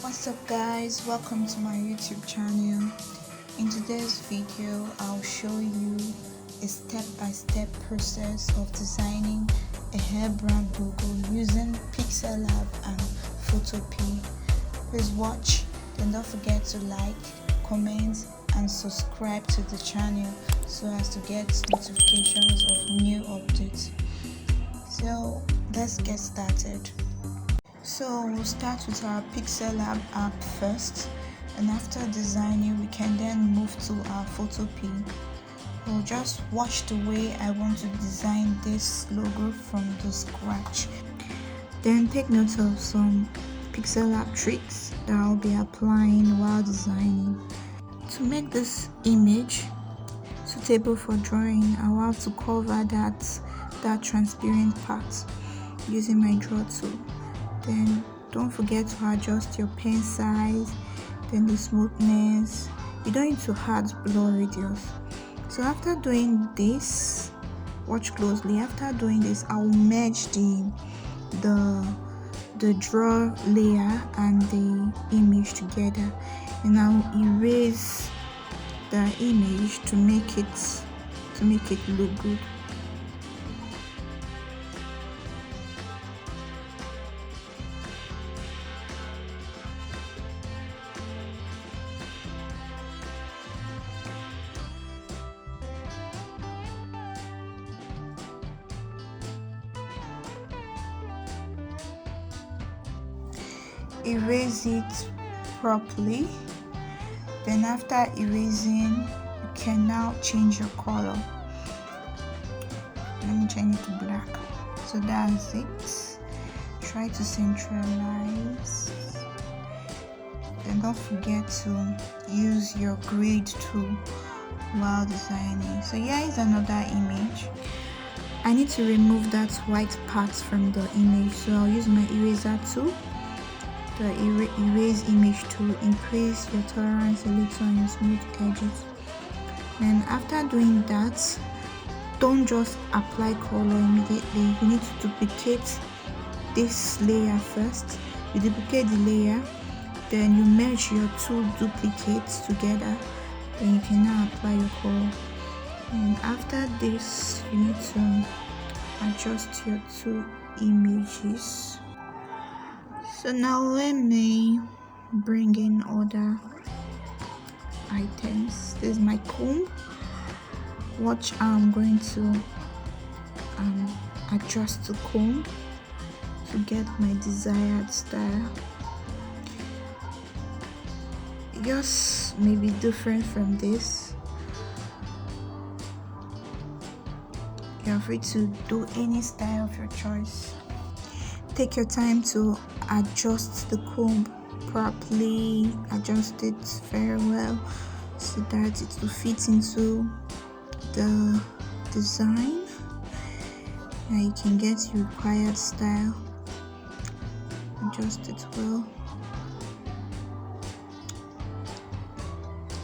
What's up guys, welcome to my YouTube channel. In today's video I'll show you a step-by-step process of designing a hair brand logo using Pixellab and photopea. Please watch, then don't forget to like, comment and subscribe to the channel so as to get notifications of new updates. So let's get started. So we'll start with our Pixellab app first, and after designing we can then move to our photopea. We'll just watch the way I want to design this logo from the scratch. Then take note of some Pixellab tricks that I'll be applying while designing. To make this image suitable for drawing, I'll have to cover that transparent part using my draw tool. Then don't forget to adjust your pen size, then the smoothness. You don't need to add blur radius. So after doing this, watch closely. After doing this, I will merge the draw layer and the image together, and I'll erase the image to make it look good. Erase it properly. Then after erasing, you can now change your color. Let me change it to black. So that's it. Try to centralize. Then don't forget to use your grid tool while designing. So here is another image. I need to remove that white part from the image, so I'll use my eraser tool. The erase image tool, increase your tolerance a little on your smooth edges. And after doing that, don't just apply color immediately. You need to duplicate this layer first. You duplicate the layer, then you merge your two duplicates together, then you can now apply your color. And after this, you need to adjust your two images. So now let me bring in other items. This is my comb. Watch how I'm going to adjust the comb to get my desired style. Yours may be different from this. You're free to do any style of your choice. Take your time to adjust the comb properly, adjust it very well so that it will fit into the design and you can get your required style. Adjust it well,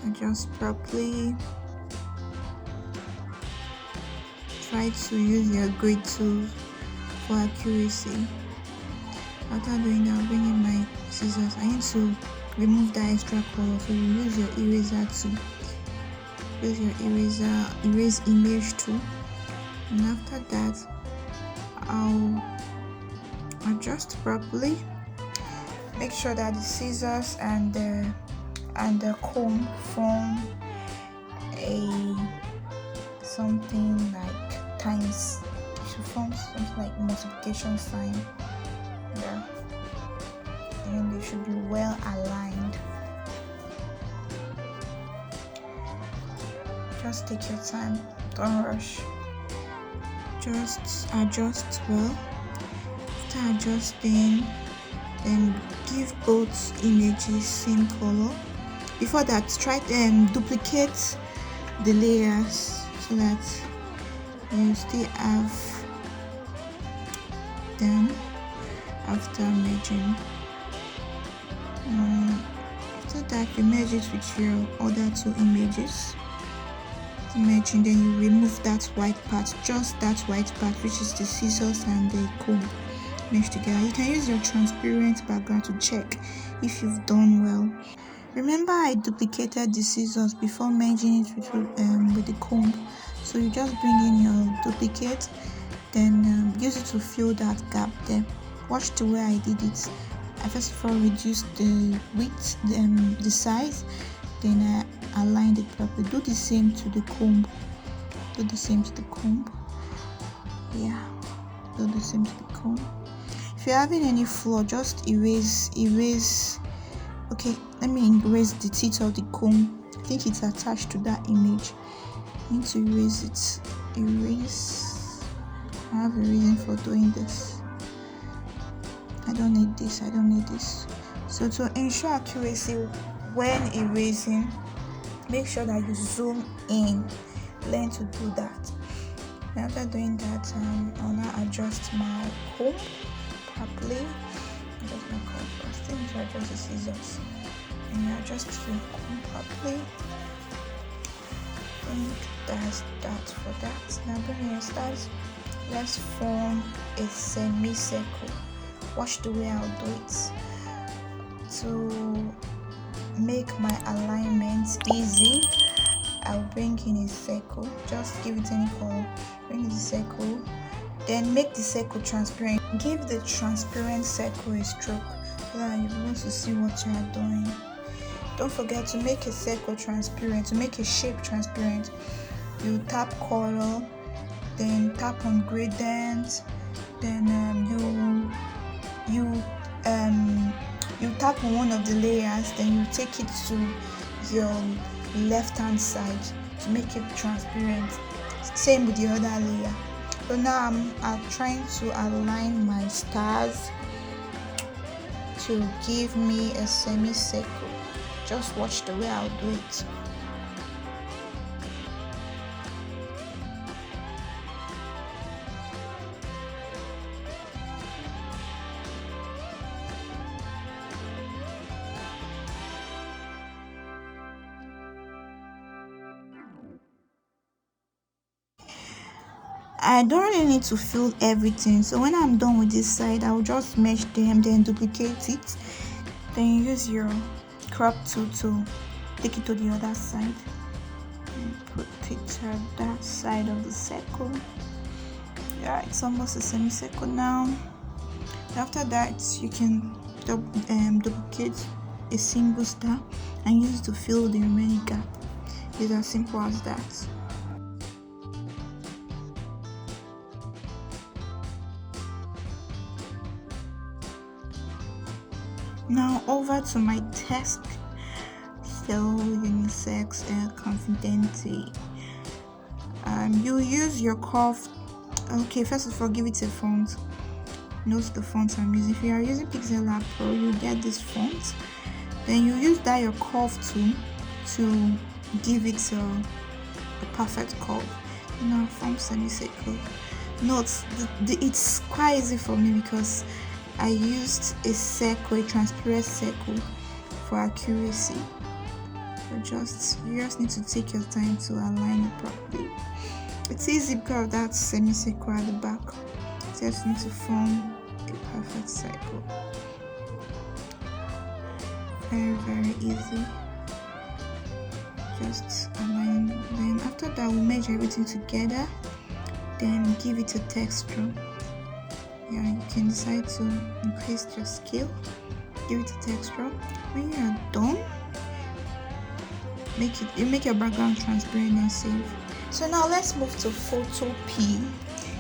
adjust properly. Try to use your grid tool for accuracy. After doing that, I'll bring in my scissors. I need to remove that extra color, so you use your eraser tool. Use your erase image tool, and after that, I'll adjust properly. Make sure that the scissors and the comb form something like times. It should form something like multiplication sign. Yeah, and they should be well aligned. Just take your time, don't rush. Just adjust well. After adjusting, then give both images same color. Before that, try to duplicate the layers so that you still have them after merging. After that, you merge it with your other two images. Merging, then you remove that white part, just that white part, which is the scissors and the comb. mesh together. You can use your transparent background to check if you've done well. Remember, I duplicated the scissors before merging it with the comb. So you just bring in your duplicate, then use it to fill that gap there. Watch the way I did it. I first of all reduced the width, the size, then I aligned it properly. Do the same to the comb. Do the same to the comb. Yeah, do the same to the comb. If you're having any flaw, just erase. Okay, let me erase the tip of the comb. I think it's attached to that image. I need to erase it. Erase. I have a reason for doing this. I don't need this. I don't need this. So to ensure accuracy when erasing, make sure that you zoom in. Learn to do that. And after doing that, I'll now adjust my comb properly. Adjust my comb first. Then you adjust the scissors. And you adjust your comb properly. I think that's that for that. Now bring your stars. Let's form a semicircle. Watch the way I'll do it. To make my alignment easy, I'll bring in a circle. Just give it any color. Bring in the circle. Then make the circle transparent. Give the transparent circle a stroke so that you'll be able to see what you are doing. Don't forget to make a circle transparent. To make a shape transparent, you tap color, then tap on gradient, then you tap on one of the layers, then you take it to your left hand side to make it transparent. Same with the other layer. So now I'm trying to align my stars to give me a semicircle. Just watch the way I'll do it. I don't really need to fill everything, so when I'm done with this side, I'll just mesh them, then duplicate it, then use your crop tool to take it to the other side and put it at that side of the circle. Yeah, it's almost a semicircle now. After that, you can duplicate a single star and use it to fill the remaining gap. It's as simple as that. Now over to my task. So UNISEX Hair Confidente. You use your curve. Okay, first of all, give it a font. Note the font I'm using. If you are using Pixellab Pro, you get this font. Then you use that your curve tool to give it a perfect curve. Now form semicircle. Note it's quite easy for me because I used a circle, a transparent circle for accuracy. So you just need to take your time to align it properly. It's easy because of that semicircle at the back. You just need to form a perfect circle. Very, very easy. Just align. Then after that, we'll merge everything together. Then give it a texture. Yeah, you can decide to increase your scale. Give it a texture. When you are done, make your background transparent and save. So now let's move to photopea.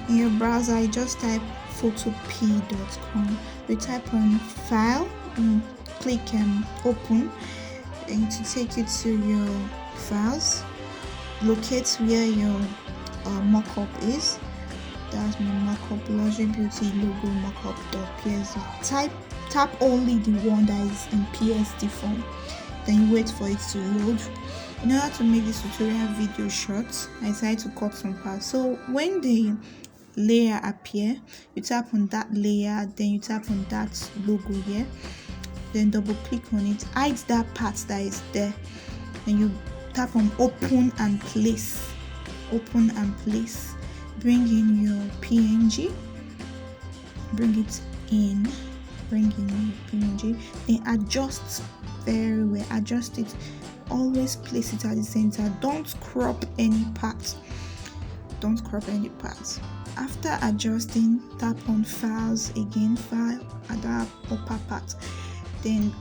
In your browser, I just type photopea.com. You type on file, click open, and to take you to your files. Locate where your mockup is. That's my mockup, Luxury Beauty logo mockup.psd. Tap only the one that is in PSD form. Then you wait for it to load. In order to make this tutorial video short, I decided to cut some parts. So when the layer appear, you tap on that layer, then you tap on that logo here, then double click on it, hide that part that is there, then you tap on open and place. Open and place. Bring in your PNG, bring it in, bring in the PNG, then adjust very well, adjust it, always place it at the center, don't crop any parts, After adjusting, tap on files again, file at that upper part, then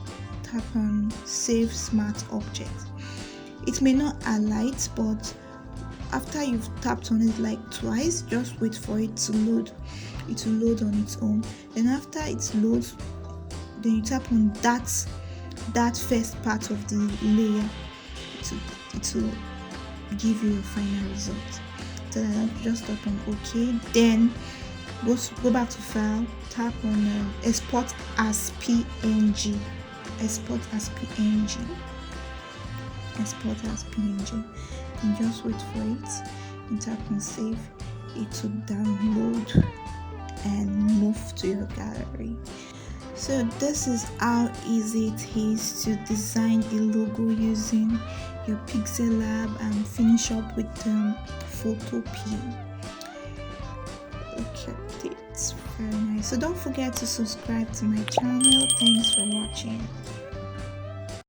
tap on save smart object. It may not alight, but after you've tapped on it like twice, just wait for it to load. It will load on its own. Then after it loads, then you tap on that first part of the layer. It will give you a final result. So just tap on OK. Then go back to file, tap on export as PNG. Export as PNG. And just wait for it and tap on save. It will download and move to your gallery. So this is how easy it is to design a logo using your Pixellab and finish up with photopea. Look at it, very nice. So don't forget to subscribe to my channel. Thanks for watching.